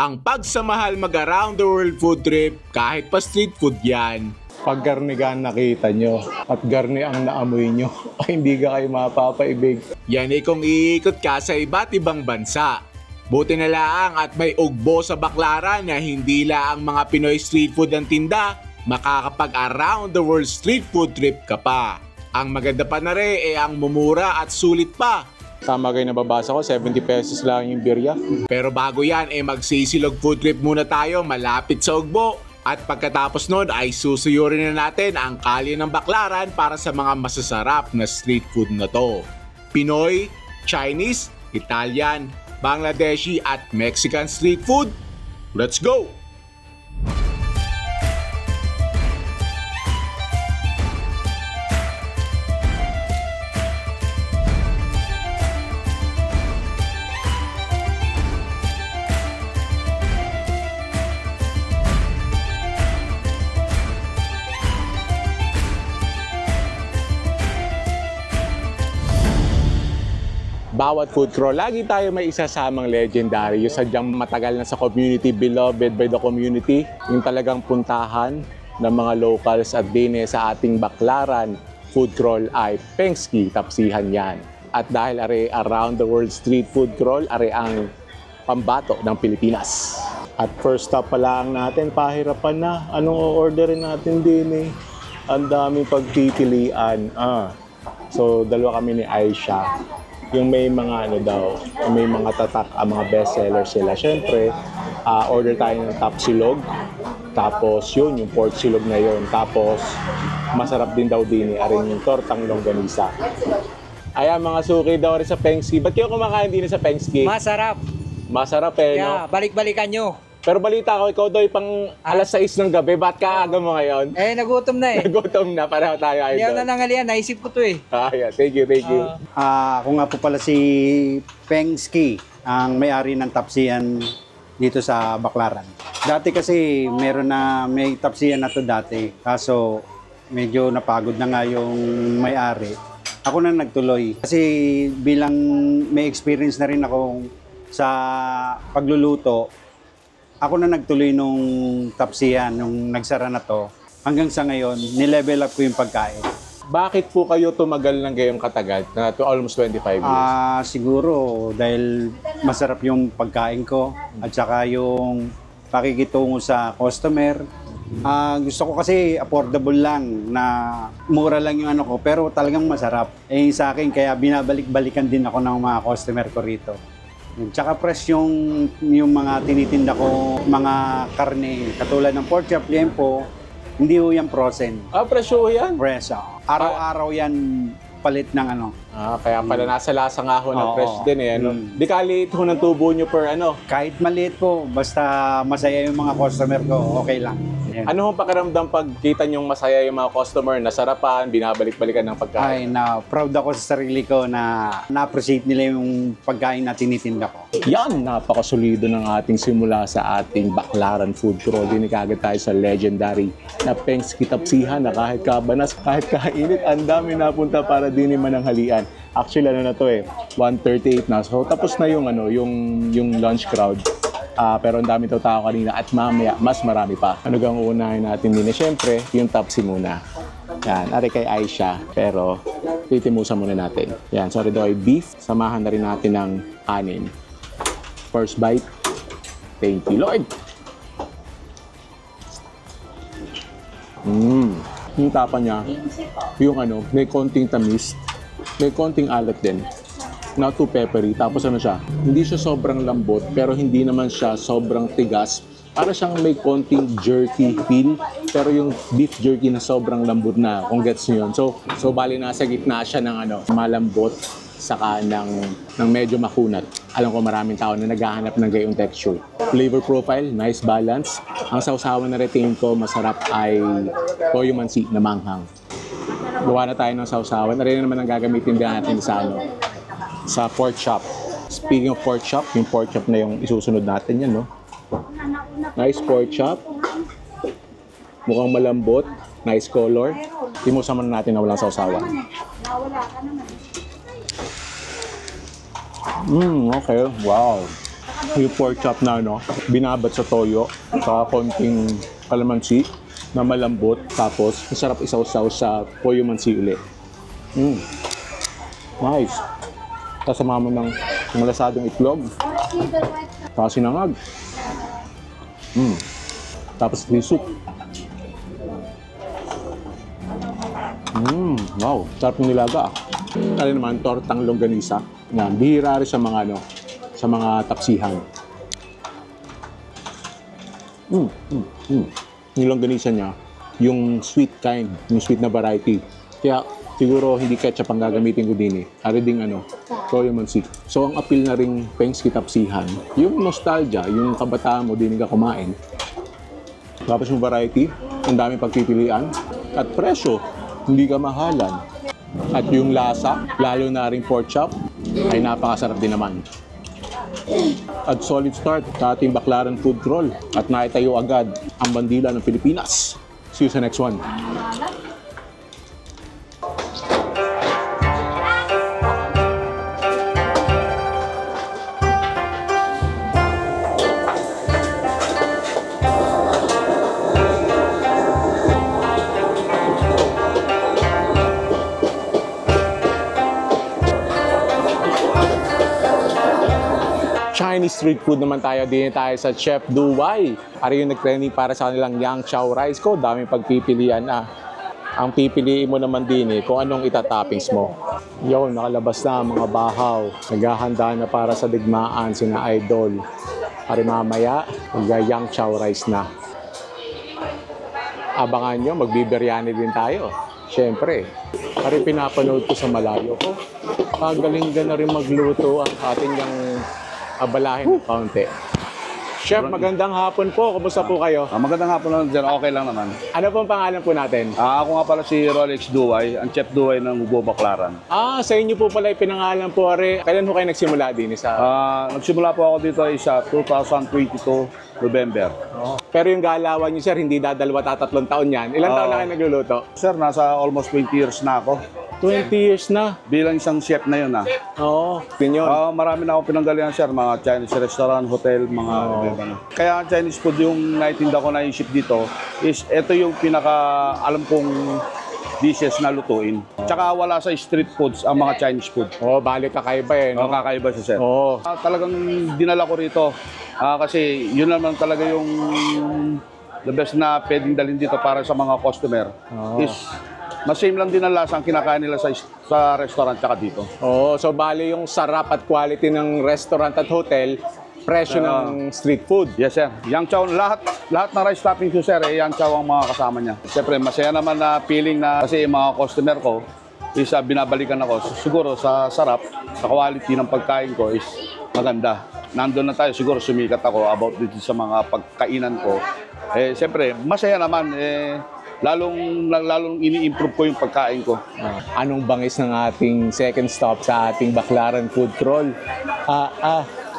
Ang pagsamahal mag-around the world food trip kahit pa street food yan. Pag garni ka ang nakita nyo at garni ang naamoy nyo, ay hindi ka kayo mapapaibig. Yan ay kung iikot ka sa iba't ibang bansa. Buti na lang at may ugbo sa Baclaran na hindi lang ang mga Pinoy street food ang tinda, makakapag-around the world street food trip ka pa. Ang maganda pa na rin ay ang mumura at sulit pa. Tama kayo nababasa ko, 70 pesos lang yung birya. Pero bago yan, magsisilog food trip muna tayo malapit sa ugbo. At pagkatapos nun ay susuyurin na natin ang kalye ng Baclaran para sa mga masasarap na street food na to. Pinoy, Chinese, Italian, Bangladeshi at Mexican street food. Let's go! Bawat food crawl, lagi tayo may isasamang legendary. Yung sadyang matagal na sa community, beloved by the community. Yung talagang puntahan ng mga locals at dine sa ating Baclaran food crawl ay Pengski, Tapsihan yan. At dahil are around the world street food crawl, are ang pambato ng Pilipinas. At first stop pa lang natin, pahirapan na. Anong orderin natin din eh? Ang daming pagpipilian. So, dalawa kami ni Aisha. Yung may mga may mga tatak, mga bestseller sila. Siyempre, order tayo ng tapsilog. Tapos yun, yung pork silog na yun. Tapos, masarap din daw din aring yung tortang longganisa. Ayan, mga suki daw rin sa Pengski. Ba't kayo kumakain din sa Pengski? Masarap. Masarap eh, no? Yeah, balik-balikan nyo. Pero balita ko, ikaw daw pang alas 6 ng gabi. Ba't kaaga mo ngayon? Nagutom na eh. Nagutom na, pareho tayo Hindi ako idol. nanangalian, naisip ko to eh. Yeah. Thank you. Ako nga po pala si Pengski, ang may-ari ng Tapsihan dito sa Baclaran. Dati kasi may Tapsihan na to dati, kaso medyo napagod na nga yung may-ari. Ako na nagtuloy kasi bilang may experience na rin ako sa pagluluto, ako na nagtuloy nung Tapsihan, nung nagsara na to. Hanggang sa ngayon, nilevel up ko yung pagkain. Bakit po kayo tumagal ng gayong katagal na to almost 25 years? Siguro dahil masarap yung pagkain ko at saka yung pakikitungo sa customer. Gusto ko kasi affordable lang na mura lang yung ano ko pero talagang masarap. Sa akin kaya binabalik-balikan din ako ng mga customer ko rito. Tsaka fresh yung mga tinitinda ko, mga karne, katulad ng pork chop, liempo, hindi ho yan frozen. Presyo yan? Fresh. Araw-araw yan palit ng ano. Kaya pala nasa lasa nga ho ng fresh din eh. Ano? Di kaliit ho ng tubo nyo per ano? Kahit maliit po, basta masaya yung mga customer ko, okay lang. Yan. Ano hong pakiramdam pag kita nyong masaya yung mga customer, nasarapan, binabalik-balikan ng pagkain? Proud ako sa sarili ko na na-appreciate nila yung pagkain na tinitinda ko. Yan, napakasolido ng ating simula sa ating Baclaran food crawl. Dinig agad tayo sa legendary na Pengski Tapsihan na kahit kabanas, kahit kainit, ang dami napunta para din mananghalian. Actually, ano na to 1:38 na. So, tapos na yung lunch crowd. Pero ang dami tao kanina at mamaya mas marami pa. Ano gang uunahin natin din? Siyempre, yung Tapsi muna. Yan, ari kay Aisha. Pero titimusan muna natin. Yan, sorry daw ay beef. Samahan na rin natin ng kanin. First bite. Thank you, Lord. Yung tapa niya, yung may konting tamis, may konting alat din. Not too peppery. Tapos siya, hindi siya sobrang lambot, pero hindi naman siya sobrang tigas. Para siyang may konting jerky feel, pero yung beef jerky na sobrang lambot na, kung gets nyo yun. So bali nasa gitna siya ng malambot, saka ng medyo makunat. Alam ko maraming tao na naghahanap ng gayong texture. Flavor profile, nice balance. Ang sausawan na retain ko, masarap ay toyo mansi na manghang. Gawa na tayo ng sausawan. Rin naman ang gagamitin din natin sa pork chop. Speaking of pork chop, yung pork chop na yung isusunod natin yan, no? Nice pork chop. Mukhang malambot. Nice color. Timusan muna natin na walang sausawan. Okay. Wow. Yung pork chop na ano, binabat sa toyo, saka konting kalamansi na malambot, tapos masarap isaw-saw sa toyo mansi ulit. Nice. Tapos samahan mo ng malasadong itlog, saka sinangag. Tapos free soup. Wow, sarap ng nilaga. Kaya naman, tortang longganisa. Yan, bihira rin sa mga ano, sa mga tapsihan. Yung longganisa niya, yung sweet kind, yung sweet na variety. Kaya siguro hindi ketchup ang gagamitin ko din eh. Ari ding ano, toyo mansi. So ang appeal na ring Pengski tapsihan, yung nostalgia, yung kabataan mo din ka kumain. Tapos yung variety, ang daming pagpipilian. At presyo, hindi ka mahalan. At yung lasa, lalo na ring pork chop, ay napakasarap din naman. At solid start sa ating Baclaran Food Crawl. At naitayo agad ang bandila ng Pilipinas. See you sa next one. Chinese street food naman tayo, din tayo sa Chef Duway. Ari yung nag-training para sa kanilang Yang Chow Rice ko. Daming pagpipilian na. Ang pipiliin mo naman din kung anong itatoppings mo. Yun, nakalabas na mga bahaw. Naghahanda na para sa digmaan sina Idol. Ari mamaya, mag-Yang Chow Rice na. Abangan nyo, magbibiryani din tayo. Siyempre, ari pinapanood ko sa malayo ko. Pagaling na rin magluto ang ating yung abalahin ng kaunti. Chef, magandang hapon po. Kumusta po kayo? Magandang hapon lang dyan. Okay lang naman. Ano pong pangalan po natin? Ako nga pala si Rolex Duway, ang Chef Duway ng Hugo Baclaran. Sa inyo po pala ipinangalan po, Are. Kailan po kayo nagsimula din sa... Nagsimula po ako dito sa 2022 November. Pero yung galawan niyo, sir, hindi dadalawa tatlong taon yan. Ilang taon na kayo nagluluto? Sir, nasa almost 20 years na ako. 20 years na. Bilang isang chef na yun Oo, yun. Marami na ako pinanggalingan, sir. Mga Chinese restaurant, hotel, mga iba-iba. Kaya ang Chinese food yung naitinda ko na isip dito is ito yung pinaka alam kong dishes na lutuin. Tsaka wala sa street foods ang mga Chinese food. Balik kakaiba eh, no? Kakaiba siya, sir. Oo. Talagang dinala ko rito kasi yun naman talaga yung the best na pwedeng dalhin dito para sa mga customer. Is same lang din ang lasa ang kinakain nila sa restaurant tsaka dito. So bali yung sarap at quality ng restaurant at hotel, presyo ng street food. Yes, sir. Yang Chow, lahat ng rice toppings ko, sir, Yang Chow ang mga kasama niya. Siyempre, masaya naman na feeling na kasi yung mga customer ko is binabalikan ako. Siguro sa sarap, sa quality ng pagkain ko is maganda. Nandun na tayo, siguro sumikat ako about dito sa mga pagkainan ko. Siyempre, masaya naman. Lalong ini-improve ko yung pagkain ko. Anong bangis ng ating second stop sa ating Baclaran Food Crawl?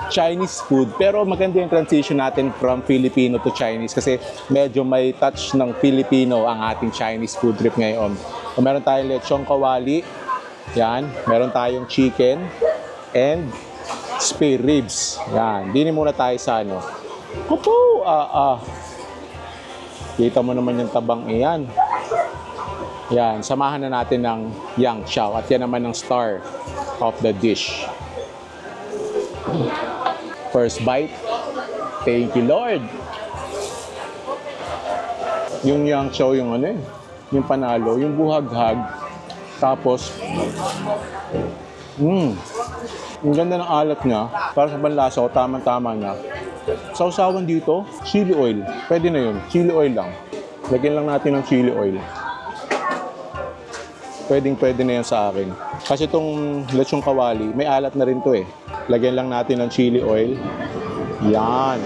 Chinese food. Pero maganda yung transition natin from Filipino to Chinese kasi medyo may touch ng Filipino ang ating Chinese food trip ngayon. So, meron tayong lechong kawali. Yan. Meron tayong chicken and spare ribs. Yan. Dinin muna tayo sa ano. Kupo! Kita mo naman yung tabang iyan. Yan, samahan na natin ng Yang Chow. At yan naman ang star of the dish. First bite. Thank you, Lord. Yung Yang Chow, yung ano yung panalo, yung buhaghag. Tapos, ang ganda ng alat niya. Para sa panlasa, tama-tama na. Sausawan dito, chili oil. Pwede na yun, chili oil lang. Lagyan lang natin ng chili oil. Pwede na yan sa akin. Kasi itong lechong kawali, may alat na rin to eh. Lagyan lang natin ng chili oil. Yan.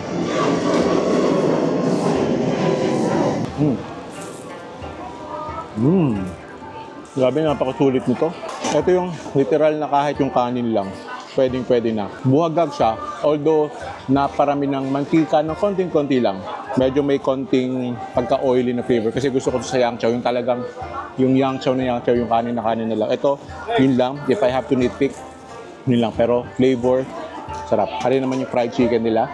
Grabe, napakasulit nito. Ito yung literal na kahit yung kanin lang. Pwede na. Buhagag siya, although naparami ng mantika ng konting-konti lang. Medyo may konting pagka-oily na flavor. Kasi gusto ko sa Yang Chow, yung talagang yung Yang Chow na Yang Chow, yung kanin na kanin na lang. Ito, yun lang. If I have to nitpick, yun lang. Pero flavor, Sarap. Ari naman yung fried chicken nila.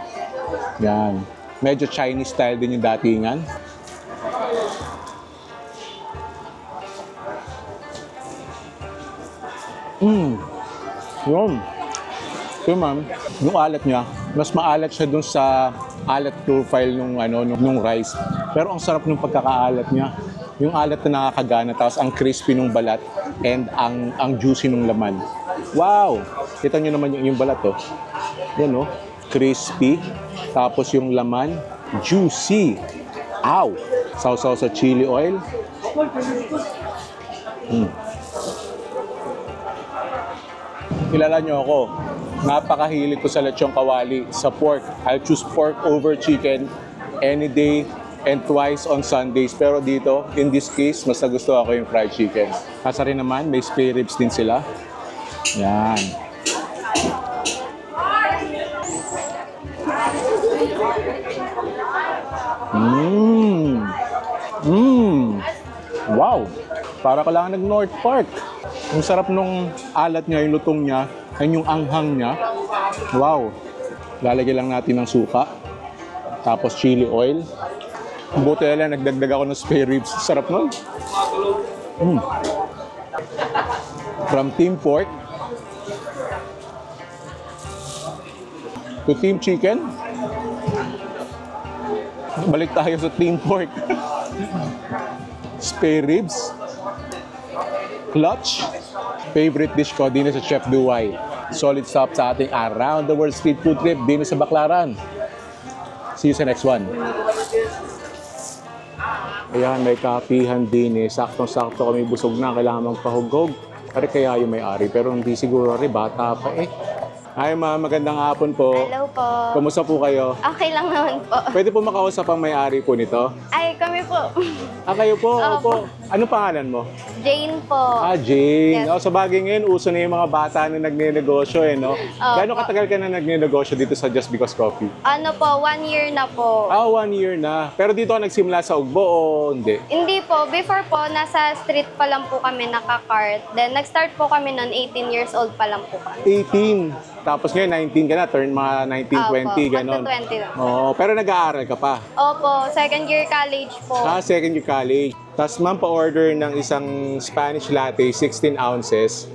Yan. Medyo Chinese style din yung datingan. Yun. So ma'am, yung alat niya, mas maalat siya dun sa alat profile nung rice. Pero ang sarap ng pagkakaalat niya. Yung alat na nakakagana, tapos ang crispy nung balat and ang juicy nung laman. Wow! Kita nyo naman yung balat, oh. Yan, oh. Crispy. Tapos yung laman, juicy. Ow! Sausaw sa chili oil. Kilala nyo ako. Napakahilig ko sa lechong kawali, sa pork. I'll choose pork over chicken any day and twice on Sundays. Pero dito, in this case, mas nagustuhan ko yung fried chicken. Kasa rin naman, may spare ribs din sila. Yan. Wow! Para ka lang nag-North Park. Ang sarap nung alat niya, yung lutong niya, and yung anghang niya. Wow! Lalagyan lang natin ng suka. Tapos chili oil. Buti na lang, nagdagdag ako ng spare ribs. Sarap nun. From Team Pork to Team Chicken. Balik tayo sa Team Pork. Spare ribs. Clutch. Favorite dish ko din sa Chef Duway. Solid stop sa ating Around the World Street Food Trip din sa Baclaran. See you sa next one. Ayan, may kapihan din eh. Saktong-sakto kami busog na. Kailangan magpahughog. Pare kaya yung may-ari. Pero hindi siguro rin. Bata pa eh. Hi ma'am, magandang hapon po. Hello po. Kumusta po kayo? Okay lang naman po. Pwede po makausap ang may-ari po nito? Ay, kami po. Kayo po? Opo. Opo. Ano pangalan mo? Jane po. Jane. Yes. Sa bagay ngayon, uso na yung mga bata na nagne-negosyo eh, no? Opo. Gano'ng katagal ka na nagne-negosyo dito sa Just Because Coffee? Ano po, 1 year na po. 1 year na. Pero dito ka nagsimula sa Ugbo o hindi? Hindi po. Before po, nasa street pa lang po kami nakakart. Then, nag-start po kami noon, 18 years old pa lang po kami. 18. Tapos ngayon, 19 ka na. Turn mga 19, 20, gano'n. Magto 20 na. Oo, pero nag-aaral ka pa. Opo, second year college po. Second year college. Tapos ma'am, pa-order ng isang Spanish latte, 16 ounces.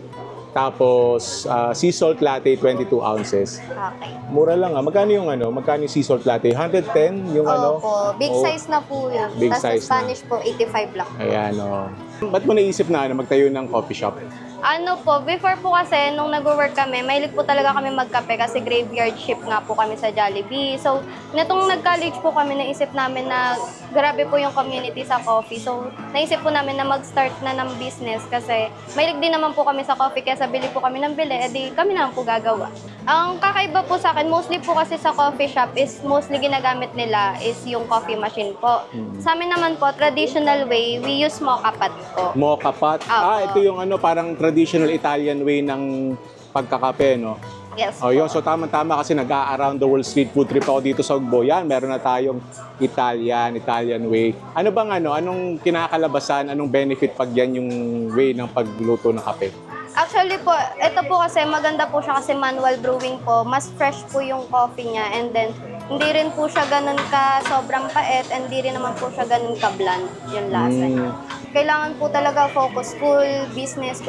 Tapos sea salt latte, 22 ounces. Okay. Mura lang ah. Magkano yung Magkano yung sea salt latte? 110 yung Opo, big Oo. size na po yun. Big Tapos size sa Spanish po, 85 lang. Ayan oh. Ba't mo naisip na magtayo ng coffee shop? Ano po, before po kasi, nung nag-work kami, mahilig po talaga kami magkape kasi graveyard shift nga po kami sa Jollibee. So, netong nag-college po kami, naisip namin na grabe po yung community sa coffee. So, naisip po namin na mag-start na ng business kasi mahilig din naman po kami sa coffee kaya bili po kami ng bili, edi kami na lang po gagawa. Ang kakaiba po sa akin, mostly po kasi sa coffee shop is mostly ginagamit nila is yung coffee machine po. Sa amin naman po, traditional way, we use mocha pot po. Mocha pot? Opo. Ito yung parang traditional Italian way ng pagkakape, no? Yes Oh, po. yun. So, tama-tama kasi nag-a-around the world street food trip ako dito sa Ugbo. Yan, meron na tayong Italian way. Ano bang anong kinakalabasan, anong benefit pag yan yung way ng pagluto ng kape? Actually po, ito po kasi maganda po siya kasi manual brewing po. Mas fresh po yung coffee niya and then hindi rin po siya ganun ka sobrang pait and hindi rin naman po siya ganun ka bland yung lasa niya. Kailangan po talaga focus school business.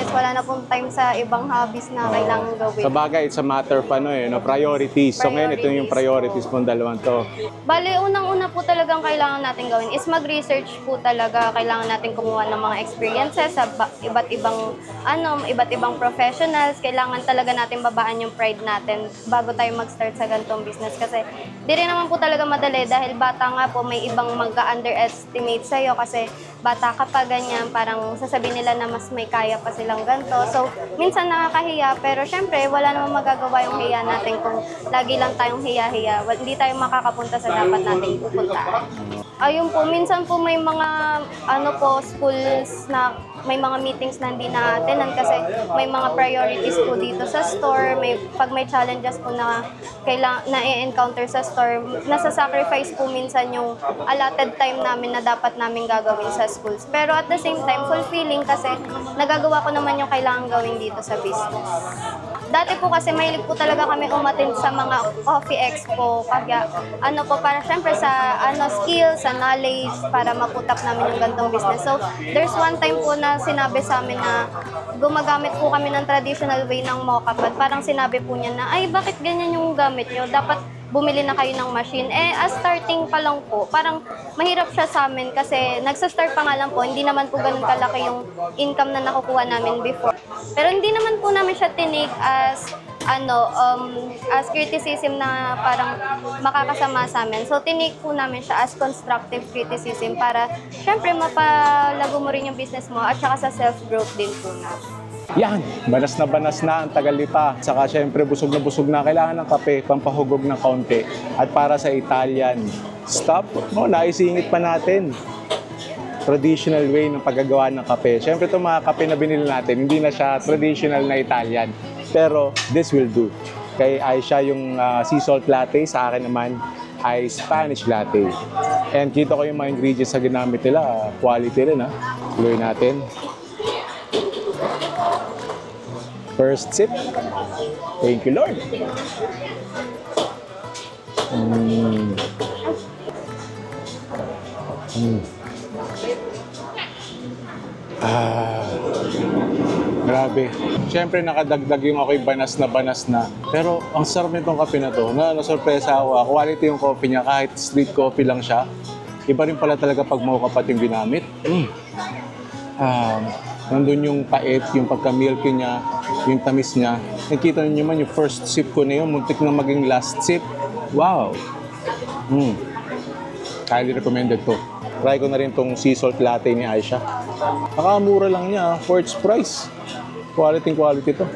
Wala na pong time sa ibang hobbies na kailangan gawin. Sa bagay, it's a matter pa priorities. So ngayon, ito yung priorities Priorities pong dalawang to. Bale, unang-una po talagang kailangan natin gawin is mag-research po talaga. Kailangan natin kumuha ng mga experiences sa iba't ibang professionals. Kailangan talaga natin babaan yung pride natin bago tayo mag-start sa ganitong business. Kasi di rin naman po talaga madali dahil bata nga po may ibang mag-underestimate sa'yo kasi bata ka pa ganyan, parang sasabihin nila na mas may kaya pa silang ganito. So, minsan nakakahiya pero syempre wala namang magagawa yung hiya natin kung lagi lang tayong hiya-hiya. Hindi tayo makakapunta sa dapat nating pupuntahan. Ayun po, minsan po may mga schools na may mga meetings na hindi na-attendan kasi may mga priorities po dito sa store. Pag may challenges po na i-encounter sa store, nasa-sacrifice po minsan yung allotted time namin na dapat namin gagawin sa schools. Pero at the same time, fulfilling kasi nagagawa ko naman yung kailangan gawin dito sa business. Dati po kasi mahilig po talaga kami umattend sa mga coffee expo. Kaya ano po, para syempre sa skills, sa knowledge, para maputap namin yung gantong business. So, there's one time po na sinabi sa amin na gumagamit po kami ng traditional way ng mocha pot. Parang sinabi po niya na, ay bakit ganyan yung gamit nyo? Dapat bumili na kayo ng machine. As starting pa lang po, parang mahirap siya sa amin kasi nagsa-start pa nga lang po, hindi naman po ganun kalaki yung income na nakukuha namin before. Pero hindi naman po namin siya tinake as criticism na parang makakasama sa amin. So, tinake po namin siya as constructive criticism para syempre mapalago mo rin yung business mo at saka sa self-growth din po na. Yan, banas na ang tagalita. Saka syempre busog na kailangan ng kape, pampahugog ng kaunti. At para sa Italian, stop, naisingit pa natin. Traditional way ng paggagawa ng kape. Syempre itong mga kape na binili natin, hindi na siya traditional na Italian. Pero this will do. Kay Aisha yung sea salt latte, sa akin naman ay Spanish latte. And kita ko yung mga ingredients na ginamit nila, quality rin ha. Tuloy natin. First sip. Thank you, Lord. Grabe. Siyempre nakadagdag yung ako'y banas na. Pero ang sarap nitong kape na to. Nasorpresa ako. Quality yung coffee niya kahit street coffee lang siya. Iba rin pala talaga pag mocha pot yung ginamit. Nandun yung pait, yung pagka-milky niya, yung tamis niya. Nakita niyo naman yung first sip ko na yun, muntik na maging last sip. Wow! Highly recommended to. Try ko na rin tong sea salt latte ni Aisha. Nakamura lang niya, for its price. Quality to.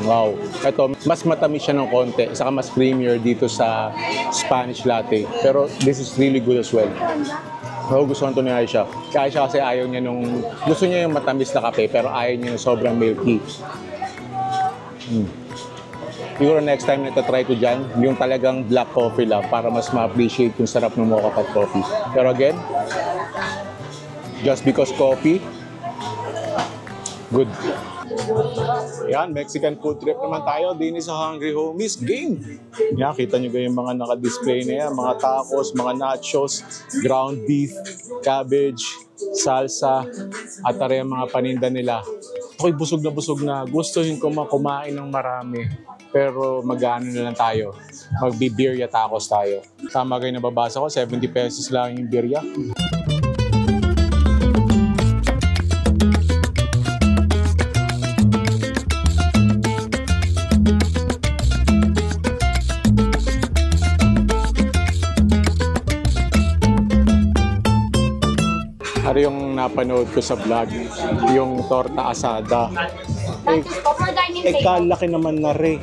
Wow. Ito, mas matamis siya ng konti, saka mas premier dito sa Spanish latte. Pero this is really good as well. Gusto ko ni Aisha. Kaya Aisha kasi ayaw niya gusto niya yung matamis na kape, pero ayaw niya yung sobrang milky. Siguro next time na ito-try ko dyan, yung talagang black coffee lang para mas ma-appreciate yung sarap ng mocha pot coffee. Pero again, just because coffee, good. Yan, Mexican food trip naman tayo din sa Hungry Homies Game. Yan, kita nyo yung mga naka-display na yan, mga tacos, mga nachos, ground beef, cabbage, salsa, at tara yung mga paninda nila. Ako'y busog na. Gustuhin ko kumain ng marami. Pero mag-ano na lang tayo. Magbi-birria tacos tayo. Tama kayo nababasa ko, 70 pesos lang yung birria. Ano yung napanood ko sa vlog, yung torta asada. Kalaki naman na rin.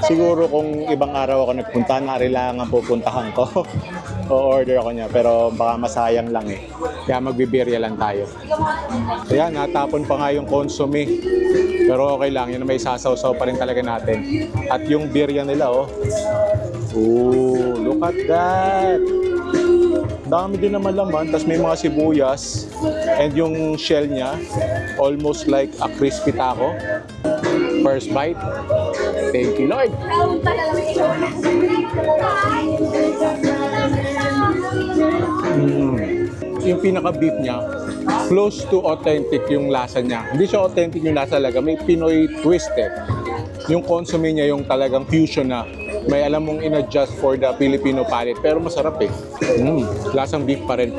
Siguro kung ibang araw ako nagpunta, narilangan pupuntahan ko. O-order ako niya, pero baka masayang lang eh. Kaya magbibirya lang tayo. Kaya natapon pa nga yung consomme. Pero okay lang, yun may sasaw-saw pa rin talaga natin. At yung birya nila, oh. Ooh, look at that! Dami din naman laman, tapos may mga sibuyas. And yung shell niya, almost like a crispy taco. First bite. Thank you, Lord. Yung pinaka-beef niya, close to authentic yung lasa niya. Hindi siya authentic yung lasa talaga. May Pinoy twist eh. Yung consomme niya yung talagang fusion na may alam mong in-adjust for the Filipino palate. Pero masarap eh. Lasang beef pa rin.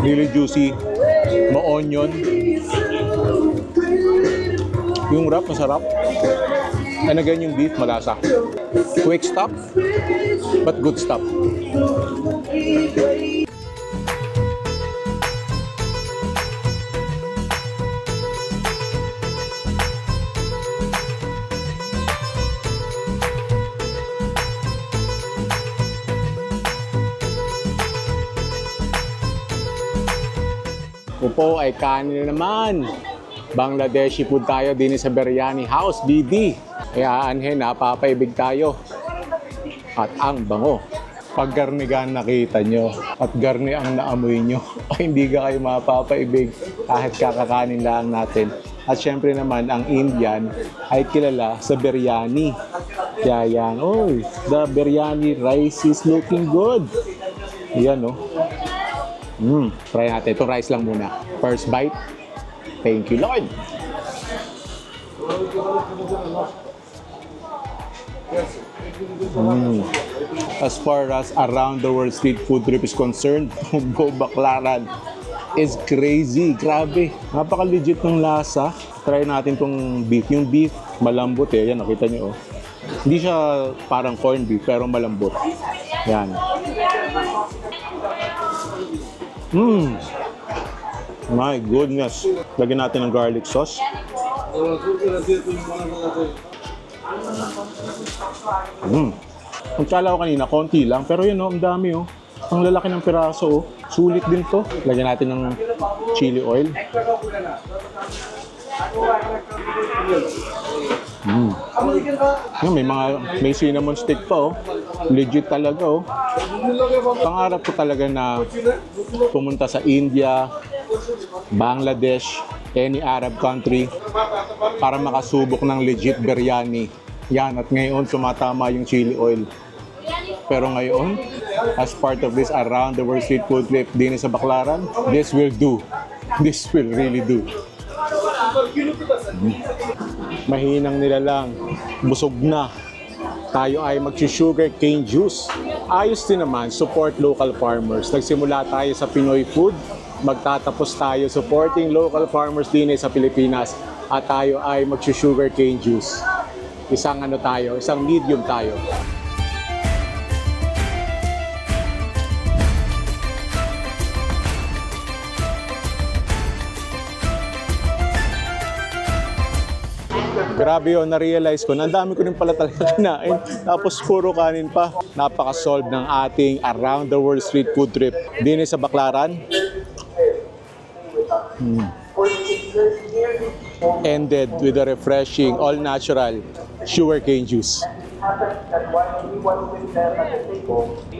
Really juicy. Ma-onion. Yung wrap, masarap. And again, yung beef, malasa. Quick stop, but good stop. Upo ay kanin na naman. Bangladeshi food tayo din sa Biryani House, BD. Kaya anhe, napapaibig tayo. At ang bango. Pag garni ka ang nakita nyo at garni ang naamoy nyo, hindi ka kayo mapapaibig kahit kakakanin lang natin. At syempre naman, ang Indian ay kilala sa biryani. Kaya yan, oy, the biryani rice is looking good. Yan, no? Try natin. Itong rice lang muna. First bite. Thank you, Lord. As far as around the world street food trip is concerned, Go Baclaran is crazy. Grabe. Napaka-legit ng lasa. Try natin tong beef. Yung beef, malambot eh. Yan, nakita nyo oh. Hindi siya parang corned beef, pero malambot. Yan. My goodness. Lagyan natin ng garlic sauce. Ang kala ko kanina, konti lang. Pero yun oh, ang dami oh. Ang lalaki ng piraso oh. Sulit din to. Lagyan natin ng chili oil. Yan, may cinnamon stick pa oh. Legit talaga oh. Pangarap ko talaga na pumunta sa India, Bangladesh, any Arab country para makasubok ng legit biryani. Yan, at ngayon tumatama yung chili oil. Pero ngayon, as part of this around the world street food trip din sa Baclaran, this will do. This will really do. Mahinang nilalang, busog na. Tayo ay mag-sugar cane juice. Ayos din naman, support local farmers. Nagsimula tayo sa Pinoy food, magtatapos tayo supporting local farmers din sa Pilipinas. At tayo ay mag-sugar cane juice. Isang ano tayo, isang medium tayo. Grabe yun, na-realize ko, ang dami ko rin pala talaga kinain. Tapos puro kanin pa. Napaka-solve ng ating around the world street food trip. Din sa Baclaran. Ended with a refreshing, all-natural sugarcane juice.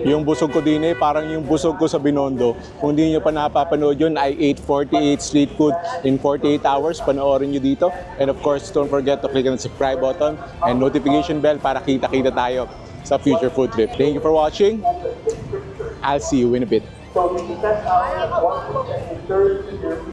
Yung busog ko din parang yung busog ko sa Binondo. Kung hindi nyo pa napapanood yun, ay 848 Street Food in 48 hours. Panoorin nyo dito. And of course, don't forget to click on the subscribe button and notification bell para kita-kita tayo sa future food trip. Thank you for watching. I'll see you in a bit.